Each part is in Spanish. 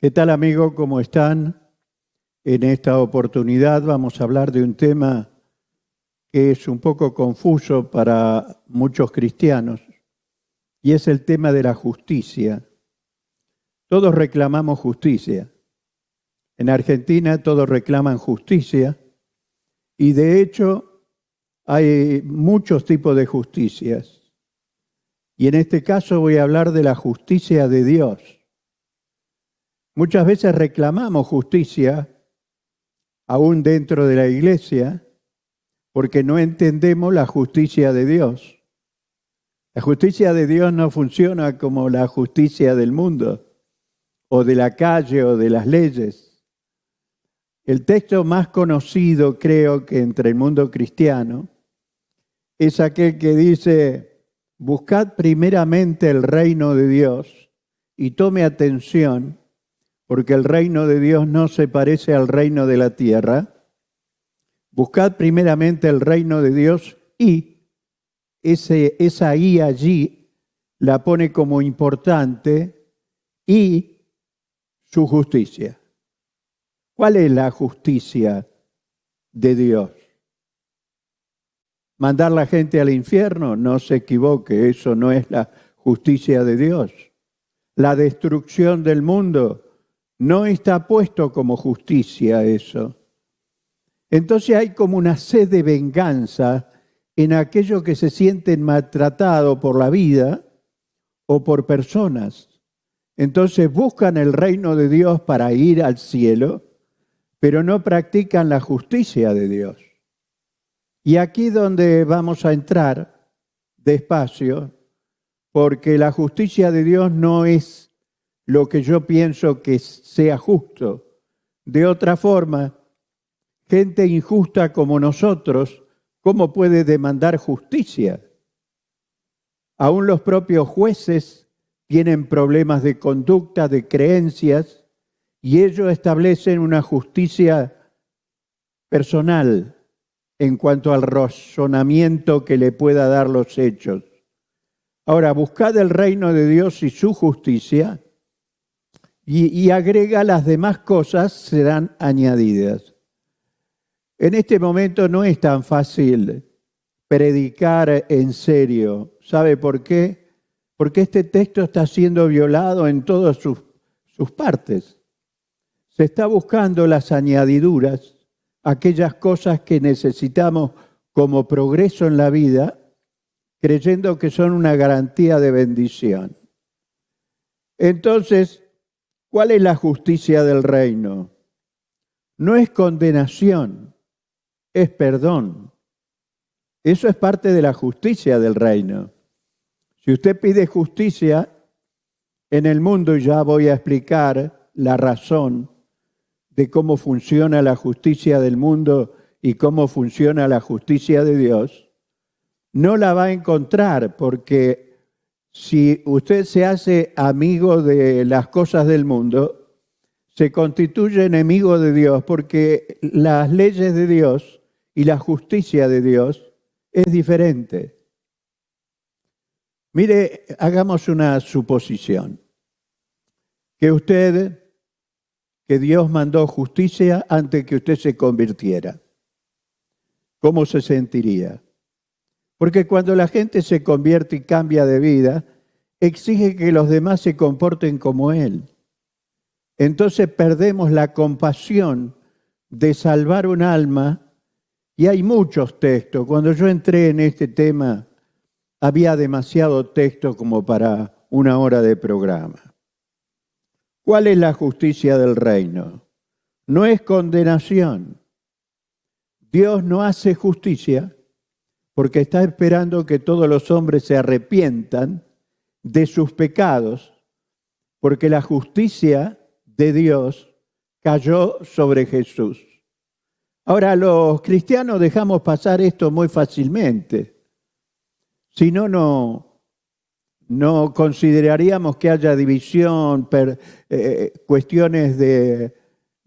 ¿Qué tal, amigo? ¿Cómo están? En esta oportunidad vamos a hablar de un tema que es un poco confuso para muchos cristianos y es el tema de la justicia. Todos reclamamos justicia. En Argentina todos reclaman justicia y de hecho hay muchos tipos de justicias. Y en este caso voy a hablar de la justicia de Dios. Muchas veces reclamamos justicia, aún dentro de la iglesia, porque no entendemos la justicia de Dios. La justicia de Dios no funciona como la justicia del mundo, o de la calle, o de las leyes. El texto más conocido, creo que entre el mundo cristiano, es aquel que dice: buscad primeramente el reino de Dios, y tome atención, porque el reino de Dios no se parece al reino de la tierra. Buscad primeramente el reino de Dios y esa I allí la pone como importante, y su justicia. ¿Cuál es la justicia de Dios? ¿Mandar la gente al infierno? No se equivoque, eso no es la justicia de Dios. La destrucción del mundo no está puesto como justicia eso. Entonces hay como una sed de venganza en aquellos que se sienten maltratados por la vida o por personas. Entonces buscan el reino de Dios para ir al cielo, pero no practican la justicia de Dios. Y aquí donde vamos a entrar despacio, porque la justicia de Dios no es lo que yo pienso que sea justo. De otra forma, gente injusta como nosotros, ¿cómo puede demandar justicia? Aún los propios jueces tienen problemas de conducta, de creencias, y ellos establecen una justicia personal en cuanto al razonamiento que le pueda dar los hechos. Ahora, buscad el reino de Dios y su justicia, y agrega: las demás cosas serán añadidas. En este momento no es tan fácil predicar en serio. ¿Sabe por qué? Porque este texto está siendo violado en todas sus partes. Se está buscando las añadiduras, aquellas cosas que necesitamos como progreso en la vida, creyendo que son una garantía de bendición. Entonces, ¿cuál es la justicia del reino? No es condenación, es perdón. Eso es parte de la justicia del reino. Si usted pide justicia en el mundo, y ya voy a explicar la razón de cómo funciona la justicia del mundo y cómo funciona la justicia de Dios, no la va a encontrar, porque si usted se hace amigo de las cosas del mundo, se constituye enemigo de Dios, porque las leyes de Dios y la justicia de Dios es diferente. Mire, hagamos una suposición. Que Dios mandó justicia antes que usted se convirtiera. ¿Cómo se sentiría? Porque cuando la gente se convierte y cambia de vida, exige que los demás se comporten como Él. Entonces perdemos la compasión de salvar un alma. Y hay muchos textos. Cuando yo entré en este tema, había demasiado texto como para una hora de programa. ¿Cuál es la justicia del reino? No es condenación. Dios no hace justicia porque está esperando que todos los hombres se arrepientan de sus pecados, porque la justicia de Dios cayó sobre Jesús. Ahora, los cristianos dejamos pasar esto muy fácilmente. Si no consideraríamos que haya división, cuestiones de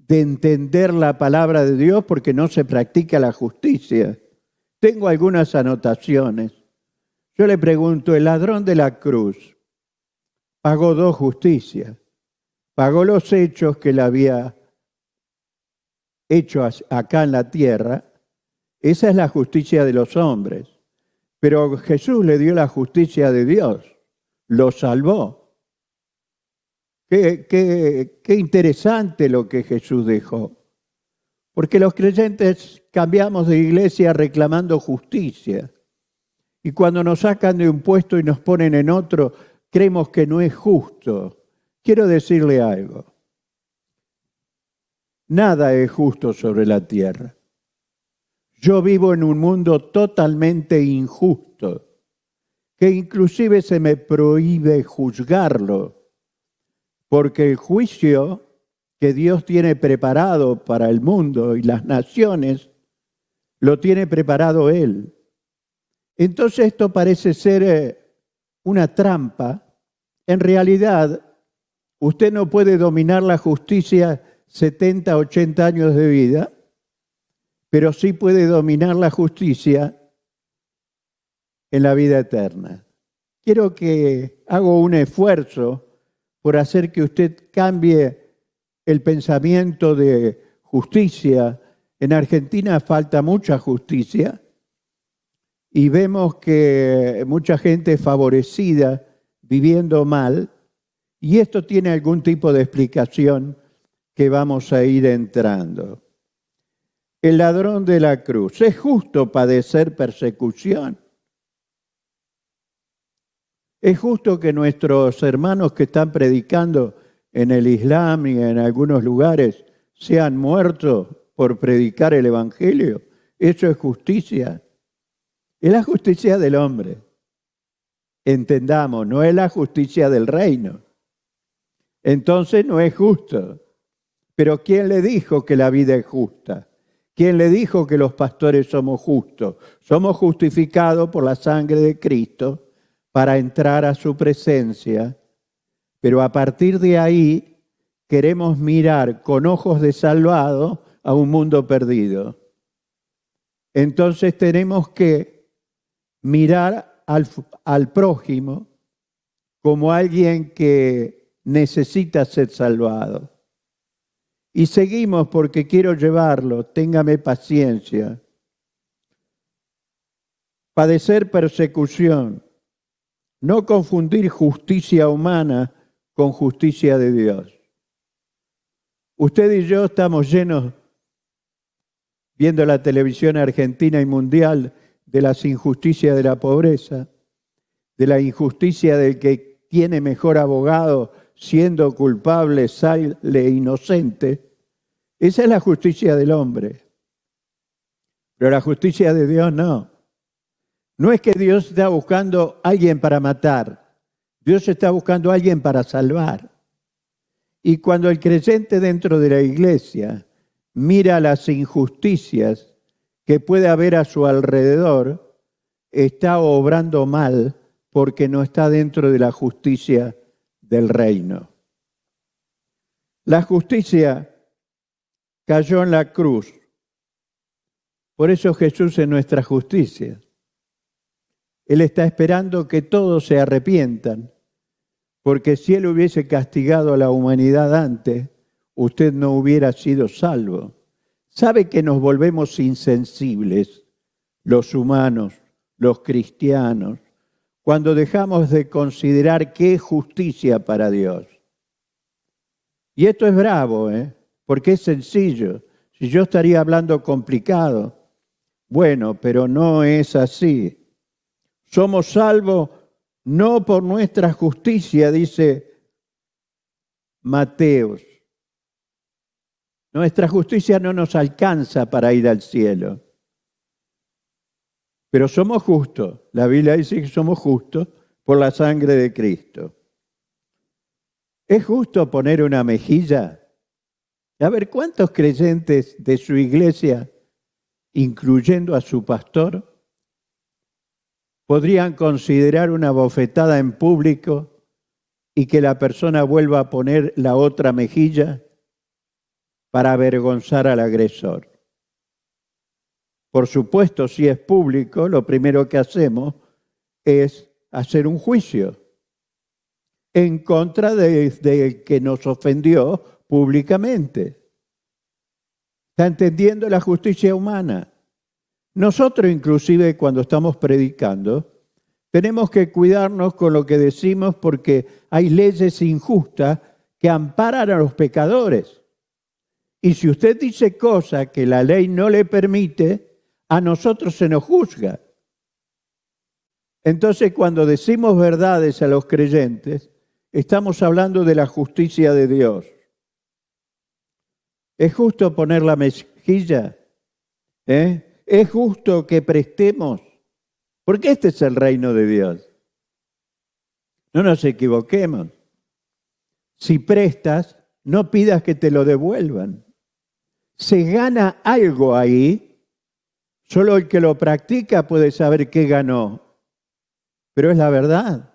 entender la palabra de Dios, porque no se practica la justicia. Tengo algunas anotaciones. Yo le pregunto: el ladrón de la cruz pagó dos justicias. pagó los hechos que él había hecho acá en la tierra. Esa es la justicia de los hombres. Pero Jesús le dio la justicia de Dios, lo salvó. Qué interesante lo que Jesús dejó. Porque los creyentes cambiamos de iglesia reclamando justicia. Y cuando nos sacan de un puesto y nos ponen en otro, creemos que no es justo. Quiero decirle algo. Nada es justo sobre la tierra. Yo vivo en un mundo totalmente injusto, que inclusive se me prohíbe juzgarlo, porque el juicio que Dios tiene preparado para el mundo y las naciones, lo tiene preparado Él. Entonces esto parece ser una trampa. En realidad, usted no puede dominar la justicia 70, 80 años de vida, pero sí puede dominar la justicia en la vida eterna. Quiero que haga un esfuerzo por hacer que usted cambie el pensamiento de justicia. En Argentina falta mucha justicia y vemos que mucha gente es favorecida viviendo mal, y esto tiene algún tipo de explicación que vamos a ir entrando. El ladrón de la cruz. ¿Es justo padecer persecución? ¿Es justo que nuestros hermanos que están predicando en el Islam y en algunos lugares sean muertos por predicar el Evangelio? ¿Eso es justicia? Es la justicia del hombre. Entendamos, no es la justicia del reino. Entonces no es justo. Pero ¿quién le dijo que la vida es justa? ¿Quién le dijo que los pastores somos justos? Somos justificados por la sangre de Cristo para entrar a su presencia, pero a partir de ahí queremos mirar con ojos de salvado a un mundo perdido. Entonces tenemos que mirar al prójimo como alguien que necesita ser salvado. Y seguimos porque quiero llevarlo, téngame paciencia. Padecer persecución, no confundir justicia humana con justicia de Dios. Usted y yo estamos llenos, viendo la televisión argentina y mundial, de las injusticias de la pobreza, de la injusticia del que tiene mejor abogado, siendo culpable, sale inocente. Esa es la justicia del hombre. Pero la justicia de Dios no. No es que Dios está buscando a alguien para matar. Dios está buscando a alguien para salvar. Y cuando el creyente dentro de la iglesia mira las injusticias que puede haber a su alrededor, está obrando mal porque no está dentro de la justicia del reino. La justicia cayó en la cruz. Por eso Jesús es nuestra justicia. Él está esperando que todos se arrepientan, porque si Él hubiese castigado a la humanidad antes, usted no hubiera sido salvo. ¿Sabe que nos volvemos insensibles, los humanos, los cristianos, cuando dejamos de considerar qué es justicia para Dios? Y esto es bravo, porque es sencillo. Si yo estaría hablando complicado, bueno, pero no es así. Somos salvos no por nuestra justicia, dice Mateos. Nuestra justicia no nos alcanza para ir al cielo. Pero somos justos. La Biblia dice que somos justos por la sangre de Cristo. ¿Es justo poner una mejilla? A ver, ¿cuántos creyentes de su iglesia, incluyendo a su pastor, podrían considerar una bofetada en público y que la persona vuelva a poner la otra mejilla para avergonzar al agresor? Por supuesto, si es público, lo primero que hacemos es hacer un juicio. en contra del que nos ofendió públicamente. ¿Está entendiendo la justicia humana? Nosotros inclusive cuando estamos predicando, tenemos que cuidarnos con lo que decimos porque hay leyes injustas que amparan a los pecadores. Y si usted dice cosas que la ley no le permite, a nosotros se nos juzga. Entonces, cuando decimos verdades a los creyentes, estamos hablando de la justicia de Dios. ¿Es justo poner la mejilla? ¿Es justo que prestemos? Porque este es el reino de Dios. No nos equivoquemos. Si prestas, no pidas que te lo devuelvan. Se gana algo ahí, solo el que lo practica puede saber qué ganó. Pero es la verdad.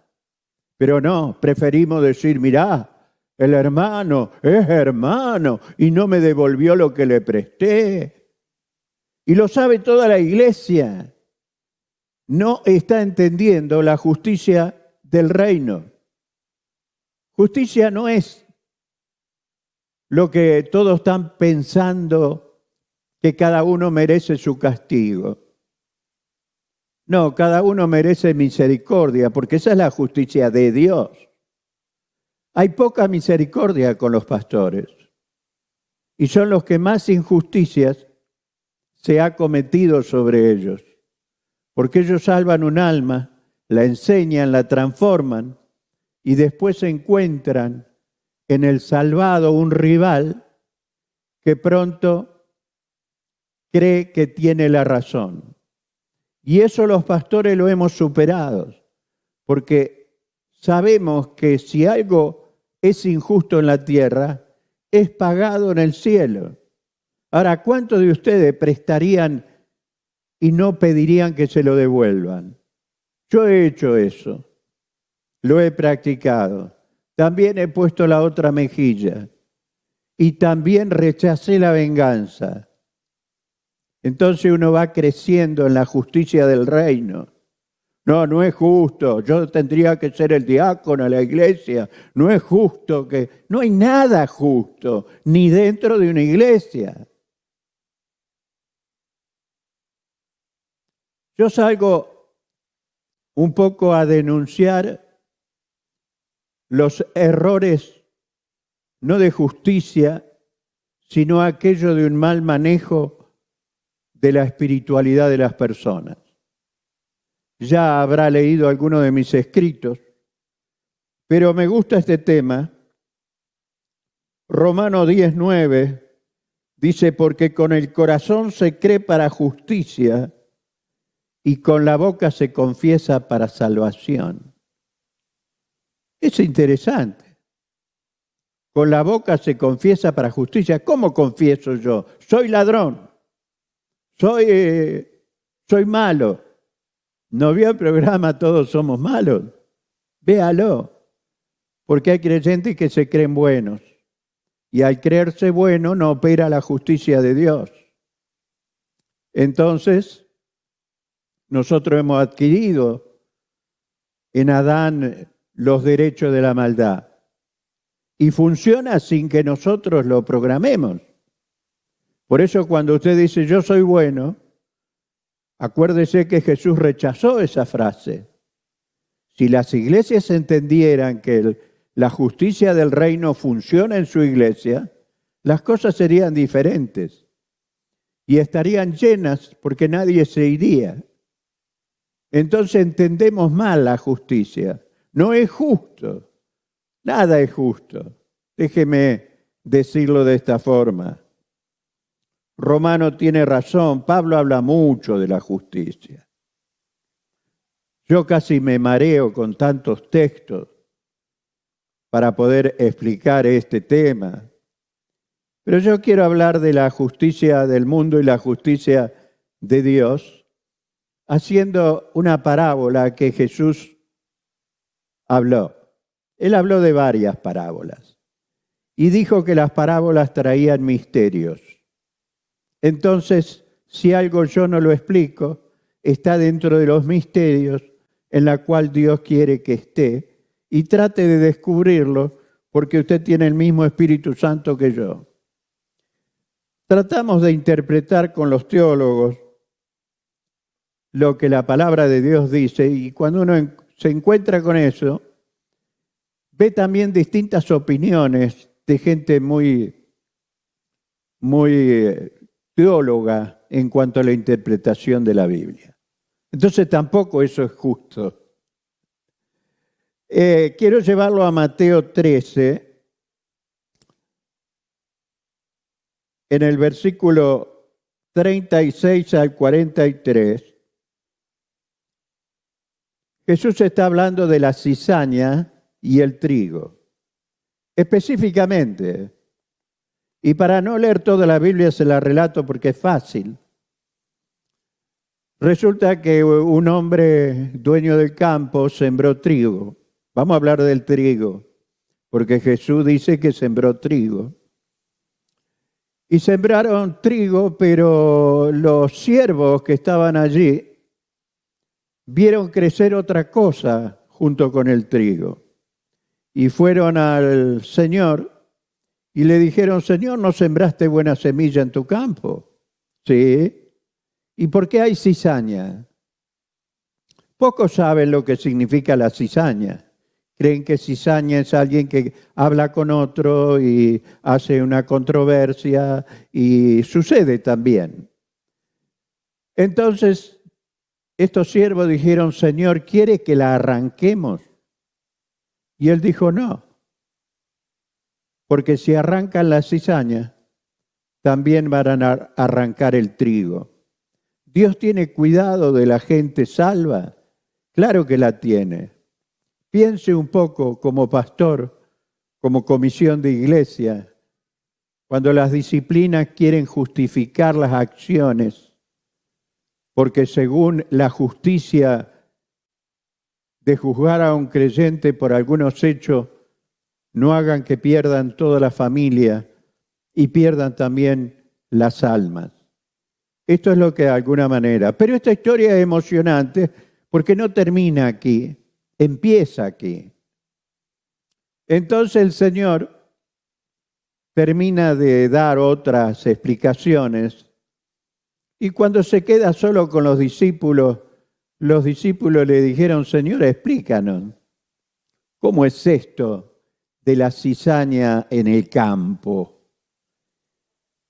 Pero no, preferimos decir, mirá, el hermano es hermano y no me devolvió lo que le presté. Y lo sabe toda la iglesia. No está entendiendo la justicia del reino. Justicia no es lo que todos están pensando que cada uno merece su castigo. No, cada uno merece misericordia, porque esa es la justicia de Dios. Hay poca misericordia con los pastores y son los que más injusticias se ha cometido sobre ellos, porque ellos salvan un alma, la enseñan, la transforman y después se encuentran en el salvado un rival que pronto cree que tiene la razón. Y eso los pastores lo hemos superado, porque sabemos que si algo es injusto en la tierra, es pagado en el cielo. Ahora, ¿cuántos de ustedes prestarían y no pedirían que se lo devuelvan? Yo he hecho eso, lo he practicado. También he puesto la otra mejilla y también rechacé la venganza. Entonces uno va creciendo en la justicia del reino. No, no es justo. Yo tendría que ser el diácono de la iglesia. No es justo que... No hay nada justo, ni dentro de una iglesia. Yo salgo un poco a denunciar los errores, no de justicia, sino aquello de un mal manejo de la espiritualidad de las personas. Ya habrá leído alguno de mis escritos, pero me gusta este tema. Romanos 10:9 dice, porque con el corazón se cree para justicia y con la boca se confiesa para salvación. Es interesante. Con la boca se confiesa para justicia. ¿Cómo confieso yo? Soy ladrón. Soy malo. ¿No vio el programa Todos somos malos? Véalo. Porque hay creyentes que se creen buenos. Y al creerse bueno no opera la justicia de Dios. Entonces, nosotros hemos adquirido en Adán los derechos de la maldad. Y funciona sin que nosotros lo programemos. Por eso cuando usted dice yo soy bueno, acuérdese que Jesús rechazó esa frase. Si las iglesias entendieran que la justicia del reino funciona en su iglesia, las cosas serían diferentes y estarían llenas porque nadie se iría. Entonces entendemos mal la justicia. No es justo, nada es justo. Déjeme decirlo de esta forma. Romano tiene razón, Pablo habla mucho de la justicia. Yo casi me mareo con tantos textos para poder explicar este tema. Pero yo quiero hablar de la justicia del mundo y la justicia de Dios, haciendo una parábola que Jesús habló. Él habló de varias parábolas y dijo que las parábolas traían misterios. Entonces, si algo yo no lo explico, está dentro de los misterios en la cual Dios quiere que esté y trate de descubrirlo porque usted tiene el mismo Espíritu Santo que yo. Tratamos de interpretar con los teólogos lo que la palabra de Dios dice y cuando uno se encuentra con eso, ve también distintas opiniones de gente muy teóloga en cuanto a la interpretación de la Biblia. Entonces tampoco eso es justo. Quiero llevarlo a Mateo 13, en el versículo 36 al 43. Jesús está hablando de la cizaña y el trigo, específicamente. Y para no leer toda la Biblia se la relato porque es fácil. Resulta que un hombre dueño del campo sembró trigo. Vamos a hablar del trigo, porque Jesús dice que sembró trigo. Y sembraron trigo, pero los siervos que estaban allí vieron crecer otra cosa junto con el trigo. Y fueron al Señor y le dijeron, Señor, ¿no sembraste buena semilla en tu campo? Sí. ¿Y por qué hay cizaña? Pocos saben lo que significa la cizaña. Creen que cizaña es alguien que habla con otro y hace una controversia, y sucede también. Entonces, estos siervos dijeron, Señor, ¿quiere que la arranquemos? Y él dijo, no, porque si arrancan la cizaña, también van a arrancar el trigo. ¿Dios tiene cuidado de la gente salva? Claro que la tiene. Piense un poco como pastor, como comisión de iglesia, cuando las disciplinas quieren justificar las acciones, porque según la justicia de juzgar a un creyente por algunos hechos, no hagan que pierdan toda la familia y pierdan también las almas. Esto es lo que de alguna manera. Pero esta historia es emocionante porque no termina aquí, empieza aquí. Entonces el Señor termina de dar otras explicaciones y cuando se queda solo con los discípulos le dijeron, Señor, explícanos, ¿cómo es esto de la cizaña en el campo?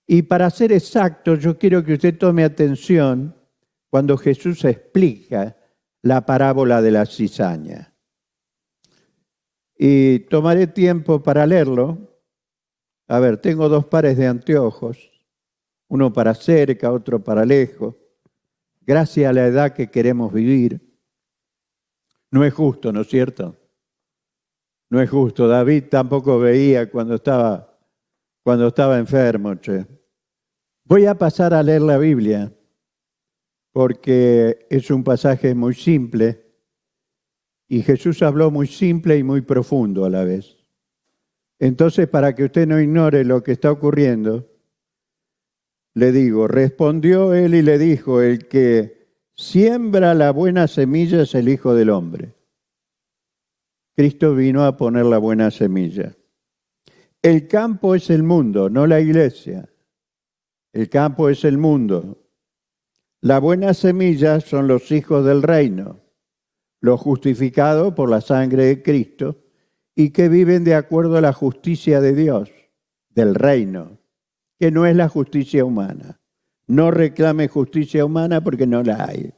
Y para ser exacto, yo quiero que usted tome atención cuando Jesús explica la parábola de la cizaña. Y tomaré tiempo para leerlo. A ver, tengo 2 pares de anteojos, uno para cerca, otro para lejos, gracias a la edad que queremos vivir. No es justo, ¿no es cierto? No es justo. David tampoco veía cuando estaba enfermo. Che. Voy a pasar a leer la Biblia porque es un pasaje muy simple y Jesús habló muy simple y muy profundo a la vez. Entonces, para que usted no ignore lo que está ocurriendo, le digo, respondió él y le dijo, el que siembra la buena semilla es el Hijo del Hombre. Cristo vino a poner la buena semilla. El campo es el mundo, no la iglesia. El campo es el mundo. La buena semilla son los hijos del reino, los justificados por la sangre de Cristo y que viven de acuerdo a la justicia de Dios, del reino, que no es la justicia humana. No reclame justicia humana porque no la hay.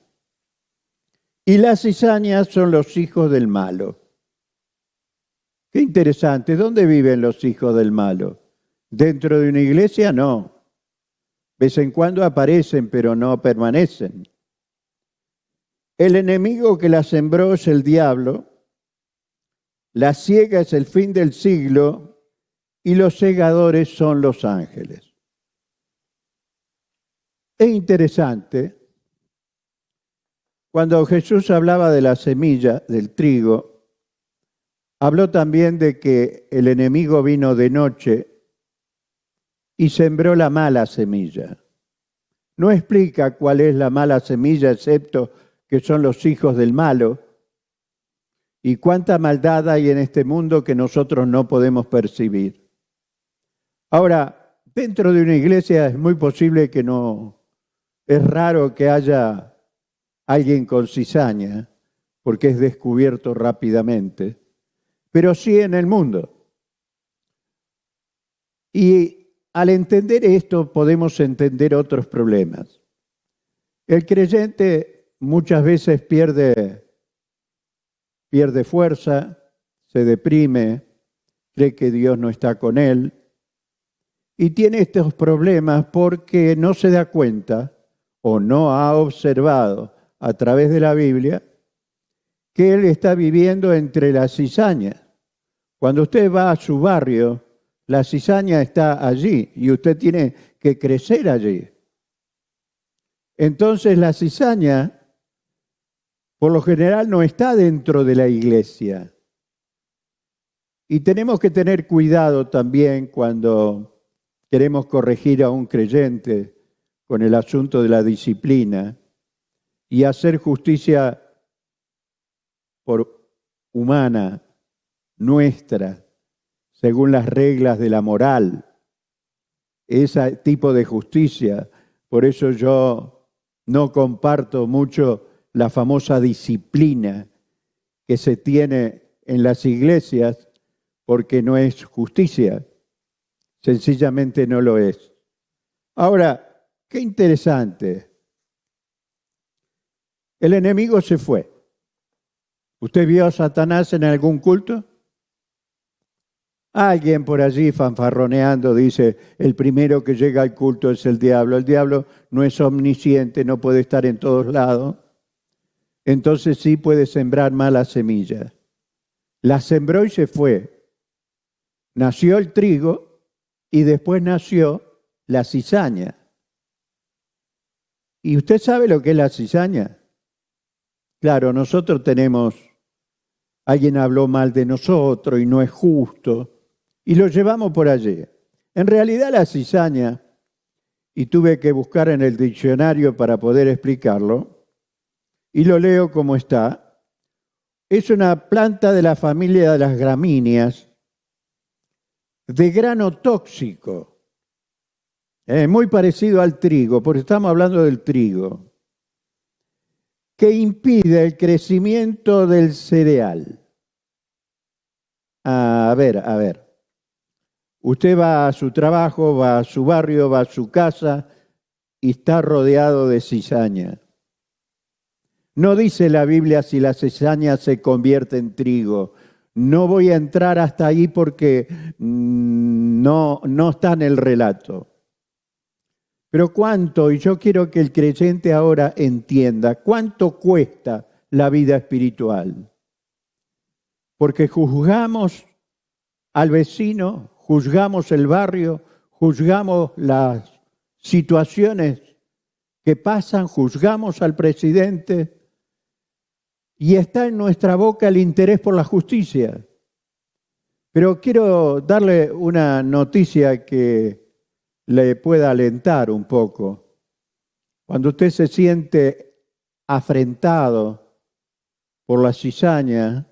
Y las cizañas son los hijos del malo. Qué interesante. ¿Dónde viven los hijos del malo? ¿Dentro de una iglesia? No. De vez en cuando aparecen, pero no permanecen. El enemigo que la sembró es el diablo. La siega es el fin del siglo y los segadores son los ángeles. Es interesante. Cuando Jesús hablaba de la semilla, del trigo, habló también de que el enemigo vino de noche y sembró la mala semilla. No explica cuál es la mala semilla, excepto que son los hijos del malo. Y cuánta maldad hay en este mundo que nosotros no podemos percibir. Ahora, dentro de una iglesia es muy posible que no, es raro que haya alguien con cizaña, porque es descubierto rápidamente, pero sí en el mundo. Y al entender esto podemos entender otros problemas. El creyente muchas veces pierde fuerza, se deprime, cree que Dios no está con él y tiene estos problemas porque no se da cuenta o no ha observado a través de la Biblia que él está viviendo entre la cizaña. Cuando usted va a su barrio, la cizaña está allí y usted tiene que crecer allí. Entonces la cizaña por lo general no está dentro de la iglesia. Y tenemos que tener cuidado también cuando queremos corregir a un creyente con el asunto de la disciplina y hacer justicia por humana, nuestra, según las reglas de la moral. Ese tipo de justicia. Por eso yo no comparto mucho la famosa disciplina que se tiene en las iglesias, porque no es justicia, sencillamente no lo es. Ahora, qué interesante. El enemigo se fue. ¿Usted vio a Satanás en algún culto? Alguien por allí fanfarroneando dice, el primero que llega al culto es el diablo. El diablo no es omnisciente, no puede estar en todos lados. Entonces sí puede sembrar malas semillas. La sembró y se fue. Nació el trigo y después nació la cizaña. ¿Y usted sabe lo que es la cizaña? Claro, nosotros tenemos, alguien habló mal de nosotros y no es justo, y lo llevamos por allí. En realidad la cizaña, y tuve que buscar en el diccionario para poder explicarlo, y lo leo como está, es una planta de la familia de las gramíneas, de grano tóxico, muy parecido al trigo, porque estamos hablando del trigo, que impide el crecimiento del cereal. A ver. Usted va a su trabajo, va a su barrio, va a su casa y está rodeado de cizaña. No dice la Biblia si la cizaña se convierte en trigo. No voy a entrar hasta ahí porque no está en el relato. Pero cuánto, y yo quiero que el creyente ahora entienda, cuánto cuesta la vida espiritual. Porque juzgamos al vecino, juzgamos el barrio, juzgamos las situaciones que pasan, juzgamos al presidente y está en nuestra boca el interés por la justicia. Pero quiero darle una noticia que le pueda alentar un poco. Cuando usted se siente afrentado por la cizaña,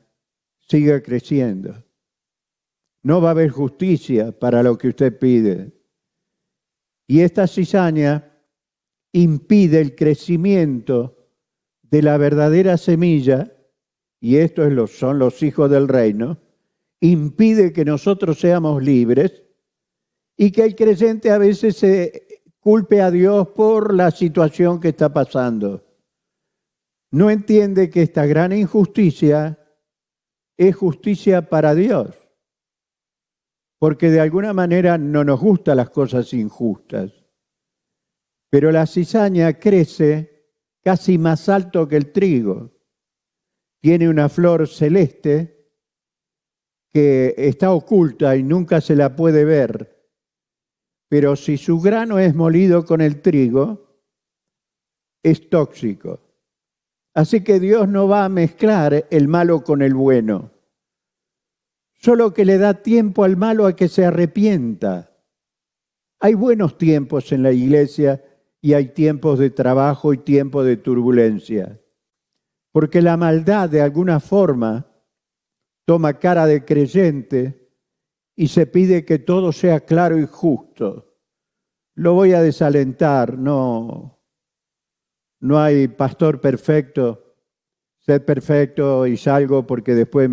siga creciendo. No va a haber justicia para lo que usted pide. Y esta cizaña impide el crecimiento de la verdadera semilla, y estos son los hijos del reino, impide que nosotros seamos libres y que el creyente a veces se culpe a Dios por la situación que está pasando. No entiende que esta gran injusticia es justicia para Dios, porque de alguna manera no nos gustan las cosas injustas. Pero la cizaña crece casi más alto que el trigo. Tiene una flor celeste que está oculta y nunca se la puede ver. Pero si su grano es molido con el trigo, es tóxico. Así que Dios no va a mezclar el malo con el bueno, solo que le da tiempo al malo a que se arrepienta. Hay buenos tiempos en la iglesia y hay tiempos de trabajo y tiempos de turbulencia, porque la maldad de alguna forma toma cara de creyente y se pide que todo sea claro y justo. Lo voy a desalentar, no hay pastor perfecto. Sed perfecto y salgo porque después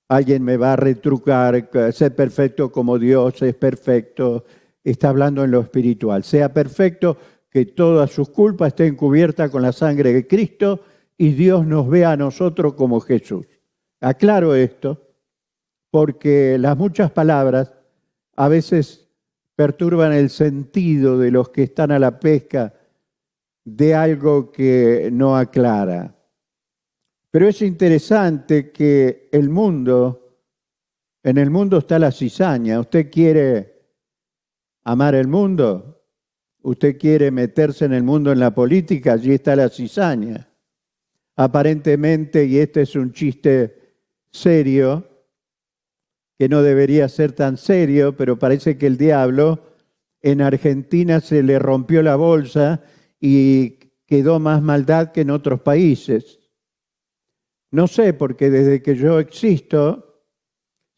alguien me va a retrucar. Sed perfecto como Dios es perfecto. Está hablando en lo espiritual. Sea perfecto, que todas sus culpas estén cubiertas con la sangre de Cristo y Dios nos vea a nosotros como Jesús. Aclaro esto porque las muchas palabras a veces perturban el sentido de los que están a la pesca de algo que no aclara. Pero es interesante que en el mundo está la cizaña. ¿Usted quiere amar el mundo? ¿Usted quiere meterse en el mundo, en la política? Allí está la cizaña. Aparentemente, y este es un chiste serio, que no debería ser tan serio, pero parece que el diablo en Argentina se le rompió la bolsa y quedó más maldad que en otros países. No sé, porque desde que yo existo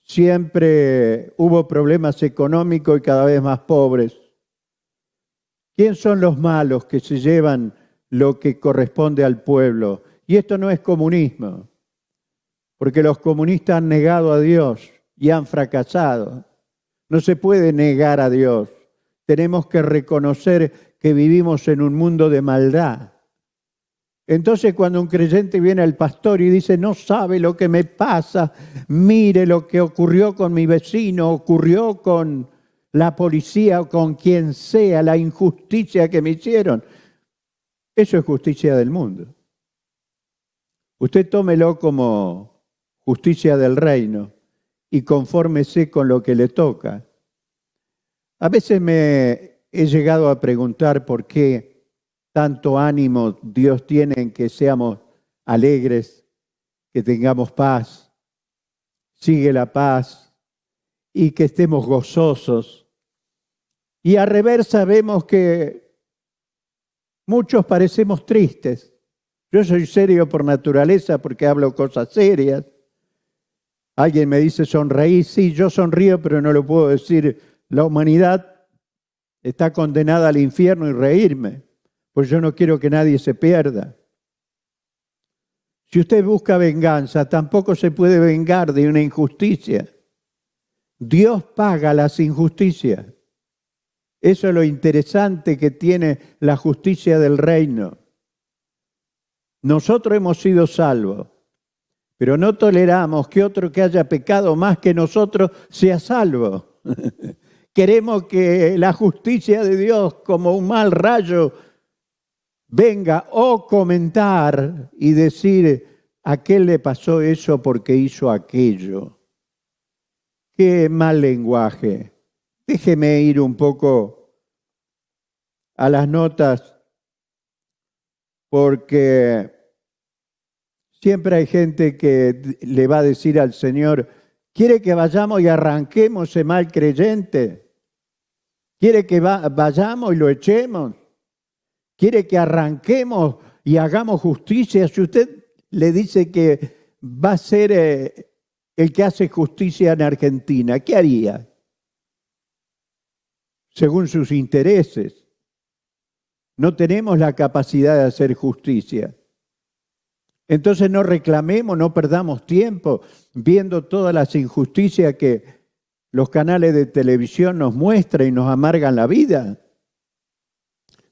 siempre hubo problemas económicos y cada vez más pobres. ¿Quién son los malos que se llevan lo que corresponde al pueblo? Y esto no es comunismo, porque los comunistas han negado a Dios y han fracasado. No se puede negar a Dios. Tenemos que reconocer que vivimos en un mundo de maldad. Entonces, cuando un creyente viene al pastor y dice, no sabe lo que me pasa, mire lo que ocurrió con mi vecino, ocurrió con la policía o con quien sea, la injusticia que me hicieron. Eso es justicia del mundo. Usted tómelo como justicia del reino y confórmese con lo que le toca. A veces me he llegado a preguntar por qué tanto ánimo Dios tiene en que seamos alegres, que tengamos paz, sigue la paz y que estemos gozosos. Y a reversa vemos que muchos parecemos tristes. Yo soy serio por naturaleza porque hablo cosas serias. Alguien me dice sonreír, sí, yo sonrío, pero no lo puedo decir. La humanidad está condenada al infierno y reírme, pues yo no quiero que nadie se pierda. Si usted busca venganza, tampoco se puede vengar de una injusticia. Dios paga las injusticias. Eso es lo interesante que tiene la justicia del reino. Nosotros hemos sido salvos, pero no toleramos que otro que haya pecado más que nosotros sea salvo. Queremos que la justicia de Dios, como un mal rayo, venga o comentar y decir, a aquel le pasó eso porque hizo aquello. Qué mal lenguaje. Déjeme ir un poco a las notas, porque siempre hay gente que le va a decir al Señor, ¿quiere que vayamos y arranquemos ese mal creyente? ¿Quiere que vayamos y lo echemos? ¿Quiere que arranquemos y hagamos justicia? Si usted le dice que va a ser el que hace justicia en Argentina, ¿qué haría? Según sus intereses. No tenemos la capacidad de hacer justicia. Entonces no reclamemos, no perdamos tiempo viendo todas las injusticias que los canales de televisión nos muestran y nos amargan la vida.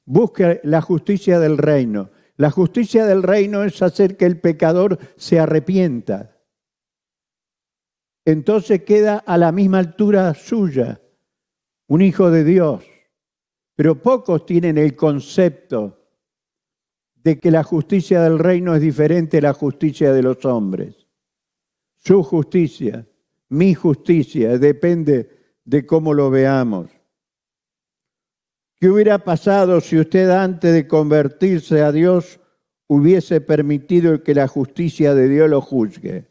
Busque la justicia del reino. La justicia del reino es hacer que el pecador se arrepienta. Entonces queda a la misma altura suya, un hijo de Dios. Pero pocos tienen el concepto de que la justicia del reino es diferente a la justicia de los hombres. Su justicia, mi justicia, depende de cómo lo veamos. ¿Qué hubiera pasado si usted antes de convertirse a Dios hubiese permitido que la justicia de Dios lo juzgue?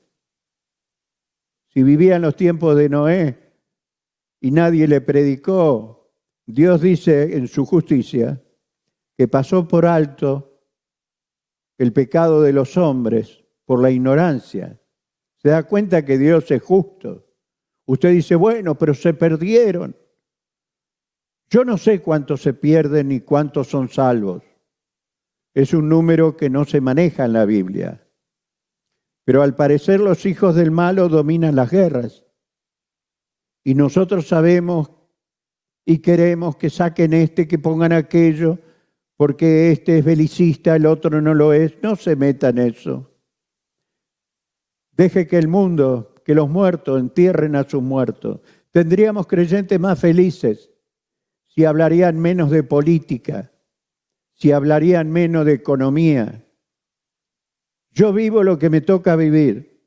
Si vivía en los tiempos de Noé y nadie le predicó, Dios dice en su justicia que pasó por alto el pecado de los hombres por la ignorancia. Se da cuenta que Dios es justo. Usted dice, bueno, pero se perdieron. Yo no sé cuántos se pierden ni cuántos son salvos. Es un número que no se maneja en la Biblia. Pero al parecer los hijos del malo dominan las guerras. Y nosotros sabemos y queremos que saquen que pongan aquello, porque este es belicista, el otro no lo es. No se meta en eso. Deje que el mundo, que los muertos entierren a sus muertos. Tendríamos creyentes más felices si hablarían menos de política, si hablarían menos de economía. Yo vivo lo que me toca vivir.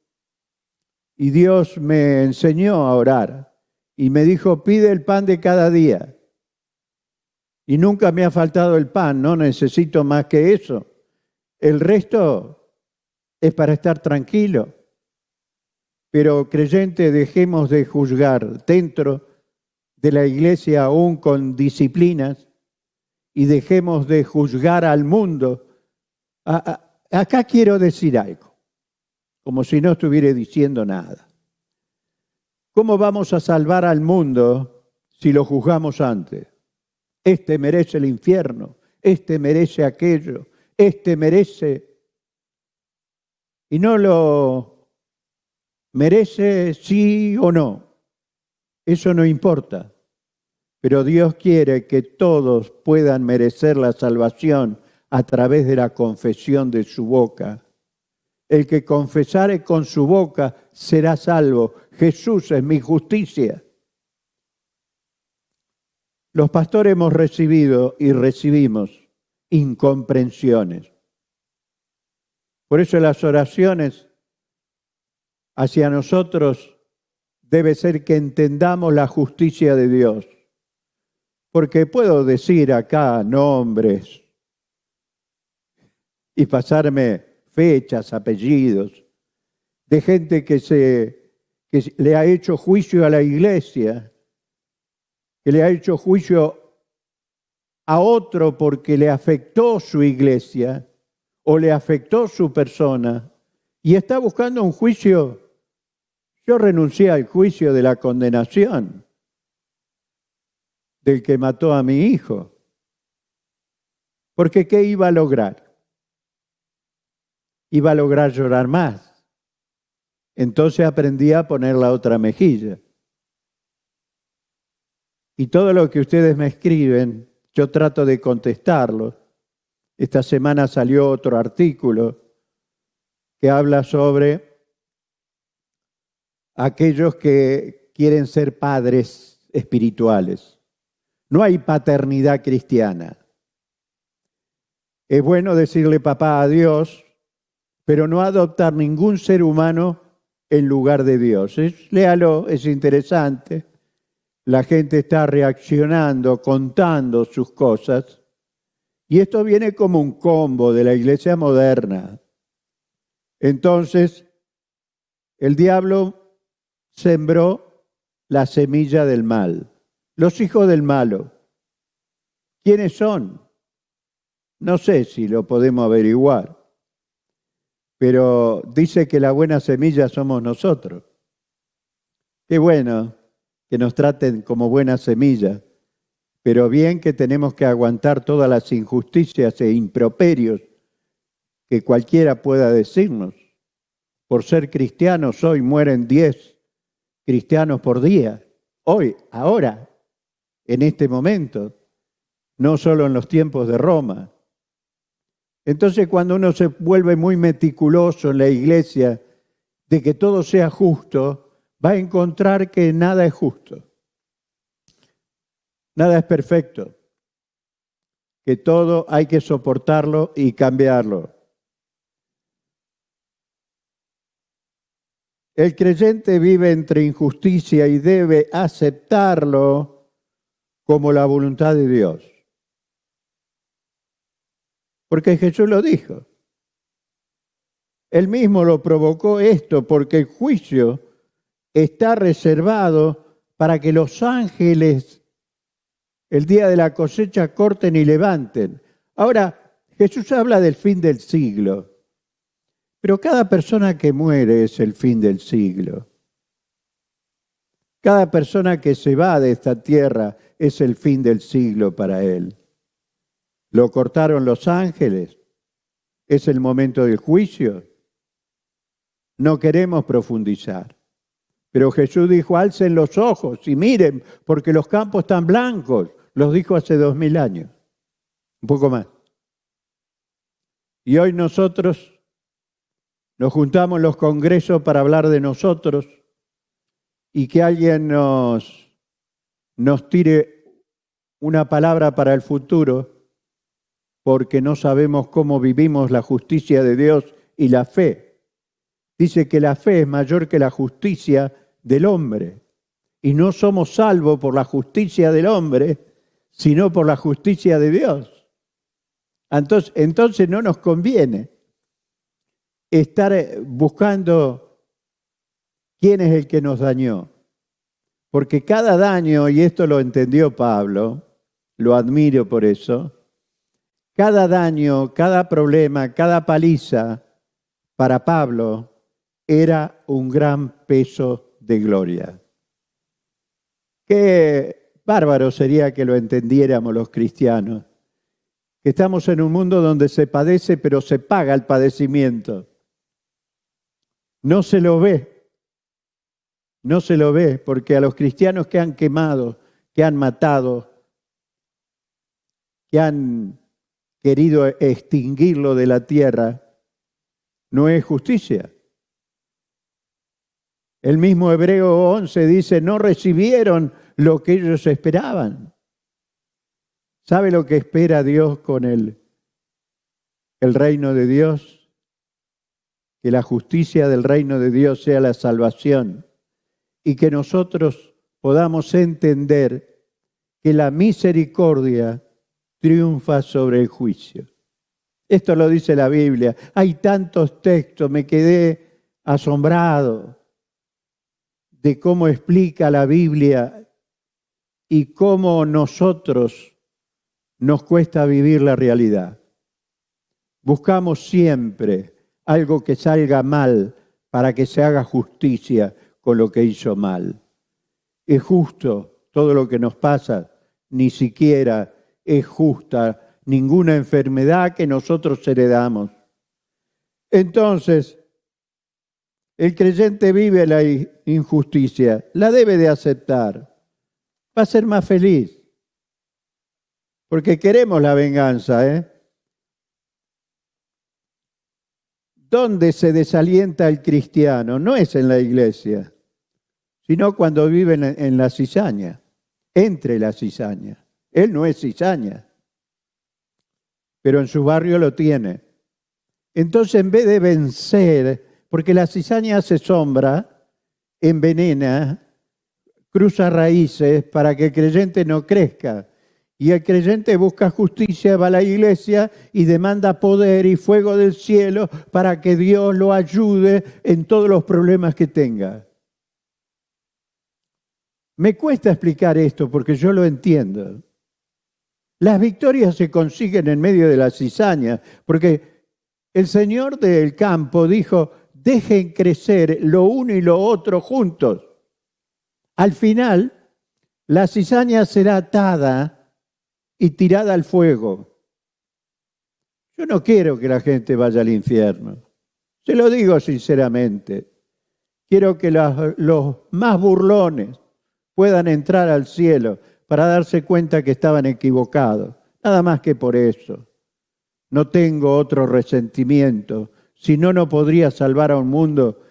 Y Dios me enseñó a orar y me dijo, pide el pan de cada día. Y nunca me ha faltado el pan, no necesito más que eso. El resto es para estar tranquilo. Pero creyente, dejemos de juzgar dentro de la iglesia aún con disciplinas y dejemos de juzgar al mundo. Acá quiero decir algo, como si no estuviera diciendo nada. ¿Cómo vamos a salvar al mundo si lo juzgamos antes? Este merece el infierno, este merece aquello, este merece. Y no lo merece sí o no. Eso no importa. Pero Dios quiere que todos puedan merecer la salvación a través de la confesión de su boca. El que confesare con su boca será salvo. Jesús es mi justicia. Los pastores hemos recibido y recibimos incomprensiones. Por eso las oraciones hacia nosotros debe ser que entendamos la justicia de Dios. Porque puedo decir acá nombres y pasarme fechas, apellidos, de gente que le ha hecho juicio a la iglesia, que le ha hecho juicio a otro porque le afectó su iglesia o le afectó su persona y está buscando un juicio. Yo renuncié al juicio de la condenación del que mató a mi hijo. Porque ¿qué iba a lograr? Iba a lograr llorar más. Entonces aprendí a poner la otra mejilla. Y todo lo que ustedes me escriben, yo trato de contestarlo. Esta semana salió otro artículo que habla sobre aquellos que quieren ser padres espirituales. No hay paternidad cristiana. Es bueno decirle papá a Dios, pero no adoptar ningún ser humano en lugar de Dios. Léalo, es interesante. La gente está reaccionando, contando sus cosas. Y esto viene como un combo de la iglesia moderna. Entonces, el diablo sembró la semilla del mal. Los hijos del malo. ¿Quiénes son? No sé si lo podemos averiguar. Pero dice que la buena semilla somos nosotros. Qué bueno que nos traten como buena semilla, pero bien que tenemos que aguantar todas las injusticias e improperios que cualquiera pueda decirnos. Por ser cristianos, hoy mueren 10 cristianos por día. Hoy, ahora, en este momento, no solo en los tiempos de Roma. Entonces, cuando uno se vuelve muy meticuloso en la iglesia de que todo sea justo, va a encontrar que nada es justo. Nada es perfecto. Que todo hay que soportarlo y cambiarlo. El creyente vive entre injusticia y debe aceptarlo como la voluntad de Dios. Porque Jesús lo dijo. Él mismo lo provocó esto porque el juicio está reservado para que los ángeles el día de la cosecha corten y levanten. Ahora, Jesús habla del fin del siglo. Pero cada persona que muere es el fin del siglo. Cada persona que se va de esta tierra es el fin del siglo para él. Lo cortaron los ángeles. Es el momento del juicio. No queremos profundizar. Pero Jesús dijo, alcen los ojos y miren, porque los campos están blancos. Los dijo hace 2000 años. Un poco más. Y hoy nosotros nos juntamos en los congresos para hablar de nosotros y que alguien nos tire una palabra para el futuro porque no sabemos cómo vivimos la justicia de Dios y la fe. Dice que la fe es mayor que la justicia del hombre y no somos salvos por la justicia del hombre, sino por la justicia de Dios. Entonces no nos conviene estar buscando quién es el que nos dañó. Porque cada daño, y esto lo entendió Pablo, lo admiro por eso, cada daño, cada problema, cada paliza para Pablo era un gran peso de gloria. Qué bárbaro sería que lo entendiéramos los cristianos, que estamos en un mundo donde se padece, pero se paga el padecimiento. No se lo ve, porque a los cristianos que han quemado, que han matado, que han querido extinguirlo de la tierra, no es justicia. El mismo Hebreo 11 dice, no recibieron lo que ellos esperaban. ¿Sabe lo que espera Dios con el reino de Dios? Que la justicia del reino de Dios sea la salvación y que nosotros podamos entender que la misericordia triunfa sobre el juicio. Esto lo dice la Biblia. Hay tantos textos, me quedé asombrado de cómo explica la Biblia y cómo nosotros nos cuesta vivir la realidad. Buscamos siempre algo que salga mal para que se haga justicia con lo que hizo mal. ¿Es justo todo lo que nos pasa? Ni siquiera es justa ninguna enfermedad que nosotros heredamos. Entonces, el creyente vive la injusticia, la debe de aceptar. Va a ser más feliz, porque queremos la venganza, ¿Dónde se desalienta el cristiano? No es en la iglesia, sino cuando vive en la cizaña, entre la cizaña. Él no es cizaña, pero en su barrio lo tiene. Entonces, en vez de vencer, porque la cizaña hace sombra, envenena, cruza raíces para que el creyente no crezca. Y el creyente busca justicia, va a la iglesia y demanda poder y fuego del cielo para que Dios lo ayude en todos los problemas que tenga. Me cuesta explicar esto porque yo lo entiendo. Las victorias se consiguen en medio de la cizaña, porque el Señor del campo dijo, dejen crecer lo uno y lo otro juntos. Al final, la cizaña será atada y tirada al fuego. Yo no quiero que la gente vaya al infierno. Se lo digo sinceramente. Quiero que los más burlones puedan entrar al cielo para darse cuenta que estaban equivocados. Nada más que por eso. No tengo otro resentimiento. Si no, no podría salvar a un mundo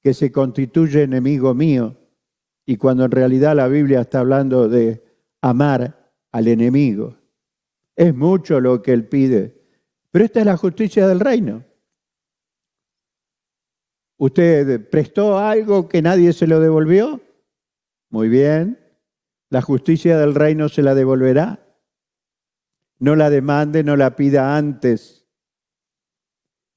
que se constituye enemigo mío. Y cuando en realidad la Biblia está hablando de amar al enemigo. Es mucho lo que él pide. Pero esta es la justicia del reino. ¿Usted prestó algo que nadie se lo devolvió? Muy bien. La justicia del reino se la devolverá. No la demande, no la pida antes.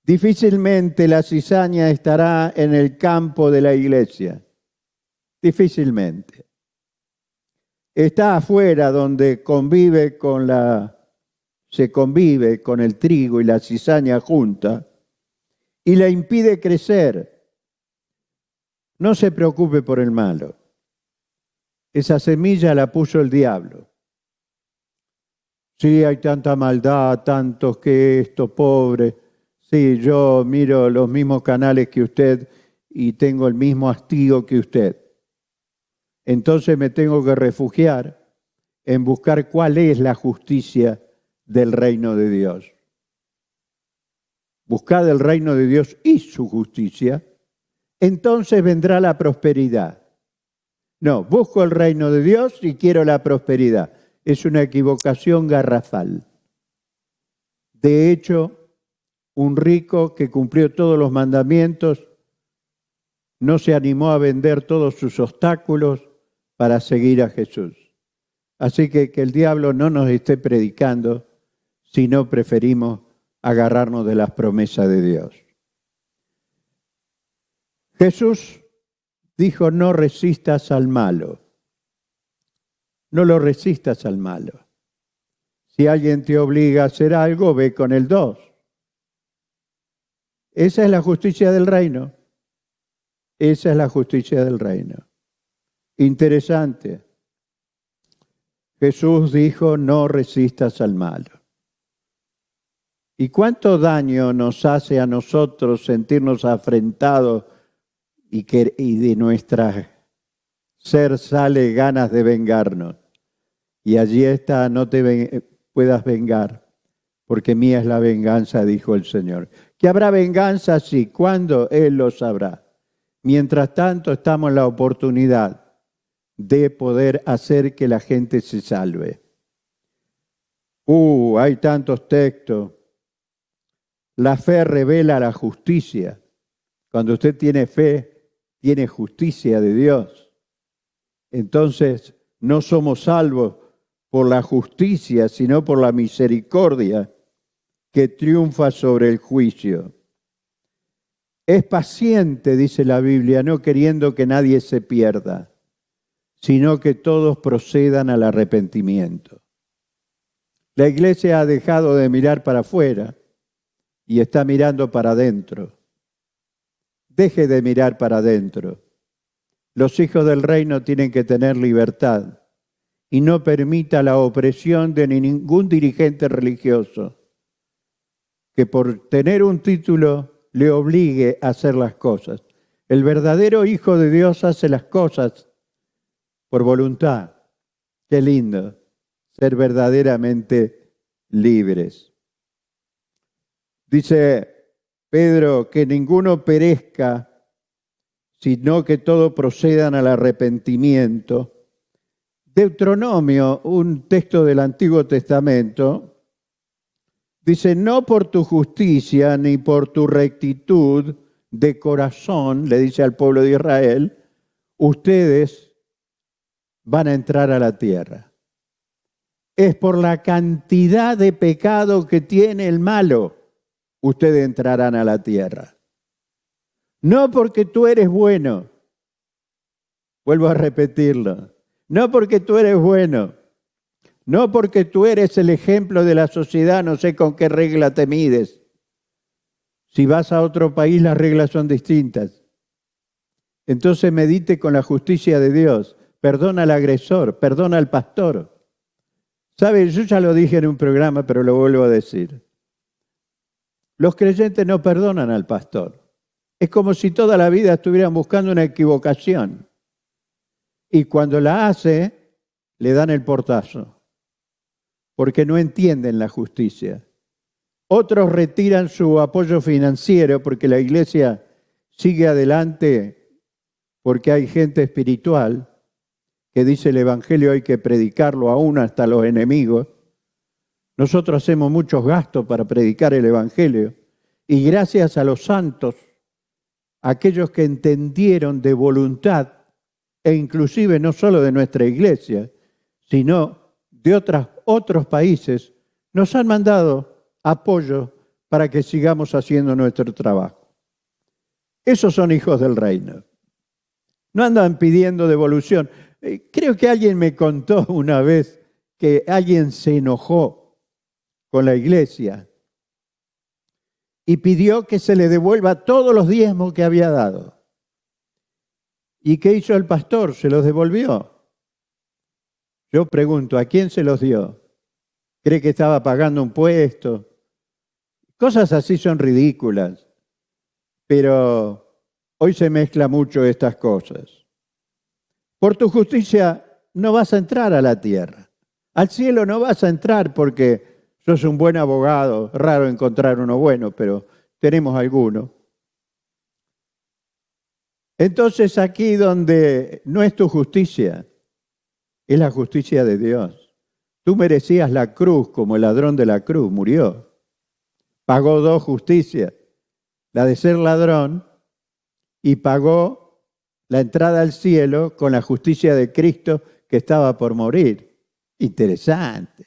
Difícilmente la cizaña estará en el campo de la iglesia. Difícilmente. Está afuera donde se convive con el trigo y la cizaña junta. y la impide crecer. No se preocupe por el malo. Esa semilla la puso el diablo. Sí, hay tanta maldad, tantos que esto, pobre. Sí, yo miro los mismos canales que usted y tengo el mismo hastío que usted. Entonces me tengo que refugiar en buscar cuál es la justicia del reino de Dios. Buscad el reino de Dios y su justicia, entonces vendrá la prosperidad. No, busco el reino de Dios y quiero la prosperidad. Es una equivocación garrafal. De hecho, un rico que cumplió todos los mandamientos no se animó a vender todos sus obstáculos para seguir a Jesús. Así que el diablo no nos esté predicando, sino preferimos agarrarnos de las promesas de Dios. Jesús dijo, no resistas al malo. No lo resistas al malo. Si alguien te obliga a hacer algo, ve con el 2. Esa es la justicia del reino. Esa es la justicia del reino. Interesante. Jesús dijo, no resistas al malo. ¿Y cuánto daño nos hace a nosotros sentirnos afrentados y de nuestra ser sale ganas de vengarnos? Y allí está, no te puedas vengar, porque mía es la venganza, dijo el Señor. ¿Que habrá venganza? Sí. ¿Cuándo? Él lo sabrá. Mientras tanto, estamos en la oportunidad de poder hacer que la gente se salve. Hay tantos textos. La fe revela la justicia. Cuando usted tiene fe, tiene justicia de Dios. Entonces, no somos salvos por la justicia, sino por la misericordia que triunfa sobre el juicio. Es paciente, dice la Biblia, no queriendo que nadie se pierda, sino que todos procedan al arrepentimiento. La iglesia ha dejado de mirar para afuera y está mirando para adentro. Deje de mirar para adentro. Los hijos del reino tienen que tener libertad y no permita la opresión de ningún dirigente religioso que por tener un título le obligue a hacer las cosas. El verdadero hijo de Dios hace las cosas por voluntad. Qué lindo ser verdaderamente libres. Dice Pedro que ninguno perezca, sino que todos procedan al arrepentimiento. Deuteronomio, un texto del Antiguo Testamento, dice, no por tu justicia ni por tu rectitud de corazón, le dice al pueblo de Israel, ustedes van a entrar a la tierra. Es por la cantidad de pecado que tiene el malo, ustedes entrarán a la tierra. No porque tú eres bueno, vuelvo a repetirlo, no porque tú eres bueno, no porque tú eres el ejemplo de la sociedad, no sé con qué regla te mides. Si vas a otro país, las reglas son distintas. Entonces medite con la justicia de Dios. Perdona al agresor, perdona al pastor. ¿Sabe? Yo ya lo dije en un programa, pero lo vuelvo a decir. Los creyentes no perdonan al pastor. Es como si toda la vida estuvieran buscando una equivocación. Y cuando la hace, le dan el portazo. Porque no entienden la justicia. Otros retiran su apoyo financiero porque la iglesia sigue adelante porque hay gente espiritual que dice el evangelio hay que predicarlo aún hasta los enemigos. Nosotros hacemos muchos gastos para predicar el evangelio y gracias a los santos, aquellos que entendieron de voluntad e inclusive no solo de nuestra iglesia, sino de otros países, nos han mandado apoyo para que sigamos haciendo nuestro trabajo. Esos son hijos del reino. No andan pidiendo devolución. Creo que alguien me contó una vez que alguien se enojó con la iglesia y pidió que se le devuelva todos los diezmos que había dado. ¿Y qué hizo el pastor? Se los devolvió. Yo pregunto, ¿a quién se los dio? ¿Cree que estaba pagando un puesto? Cosas así son ridículas, pero hoy se mezcla mucho estas cosas. Por tu justicia no vas a entrar a la tierra. Al cielo no vas a entrar porque sos un buen abogado. Raro encontrar uno bueno, pero tenemos alguno. Entonces aquí donde no es tu justicia, es la justicia de Dios. Tú merecías la cruz como el ladrón de la cruz, murió. Pagó dos justicias, la de ser ladrón y pagó la entrada al cielo con la justicia de Cristo que estaba por morir. Interesante.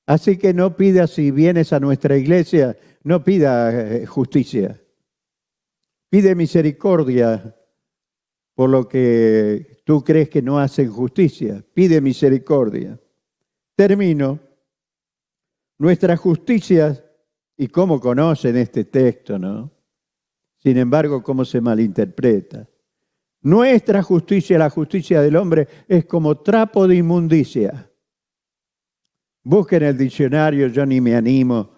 Así que no pidas, si vienes a nuestra iglesia, no pida justicia. Pide misericordia por lo que tú crees que no hacen justicia. Pide misericordia. Termino. Nuestra justicia, y cómo conocen este texto, ¿no? Sin embargo, cómo se malinterpreta. Nuestra justicia, la justicia del hombre, es como trapo de inmundicia. Busquen el diccionario, yo ni me animo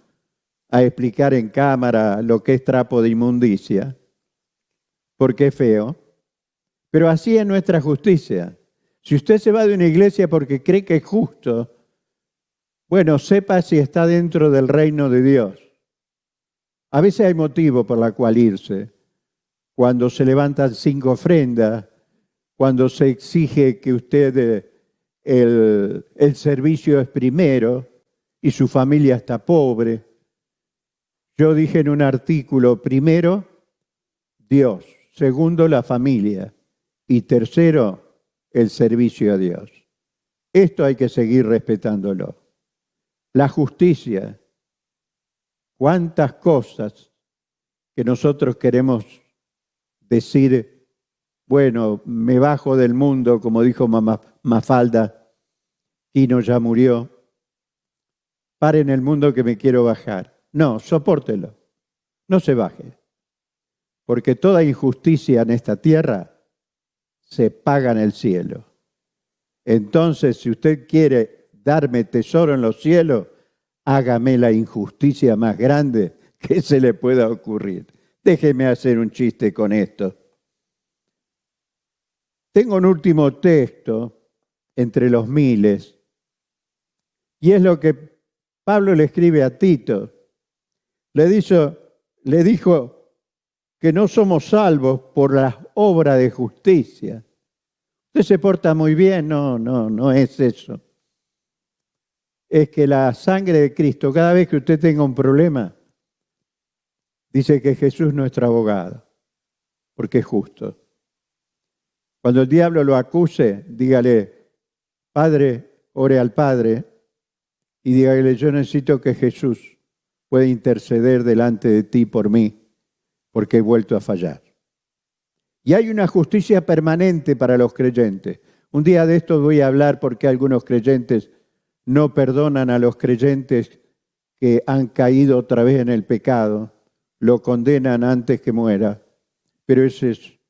a explicar en cámara lo que es trapo de inmundicia, porque es feo. Pero así es nuestra justicia. Si usted se va de una iglesia porque cree que es justo, bueno, sepa si está dentro del reino de Dios. A veces hay motivo por la cual irse. Cuando se levantan 5 ofrendas, cuando se exige que usted el servicio es primero y su familia está pobre. Yo dije en un artículo, primero, Dios. Segundo, la familia. Y tercero, el servicio a Dios. Esto hay que seguir respetándolo. La justicia. ¿Cuántas cosas que nosotros queremos decir, bueno, me bajo del mundo, como dijo Mafalda, Quino ya murió, paren el mundo que me quiero bajar? No, sopórtelo, no se baje, porque toda injusticia en esta tierra se paga en el cielo. Entonces, si usted quiere darme tesoro en los cielos, hágame la injusticia más grande que se le pueda ocurrir. Déjeme hacer un chiste con esto. Tengo un último texto entre los miles, y es lo que Pablo le escribe a Tito. Le dijo que no somos salvos por las obras de justicia. Usted se porta muy bien, no es eso. Es que la sangre de Cristo, cada vez que usted tenga un problema, dice que Jesús es nuestro abogado, porque es justo. Cuando el diablo lo acuse, dígale, Padre, ore al Padre, y dígale, yo necesito que Jesús pueda interceder delante de ti por mí, porque he vuelto a fallar. Y hay una justicia permanente para los creyentes. Un día de esto voy a hablar porque algunos creyentes no perdonan a los creyentes que han caído otra vez en el pecado, lo condenan antes que muera, pero ese es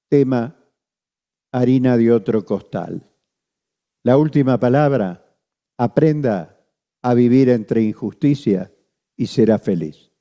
tema, harina de otro costal. La última palabra, aprenda a vivir entre injusticia y será feliz.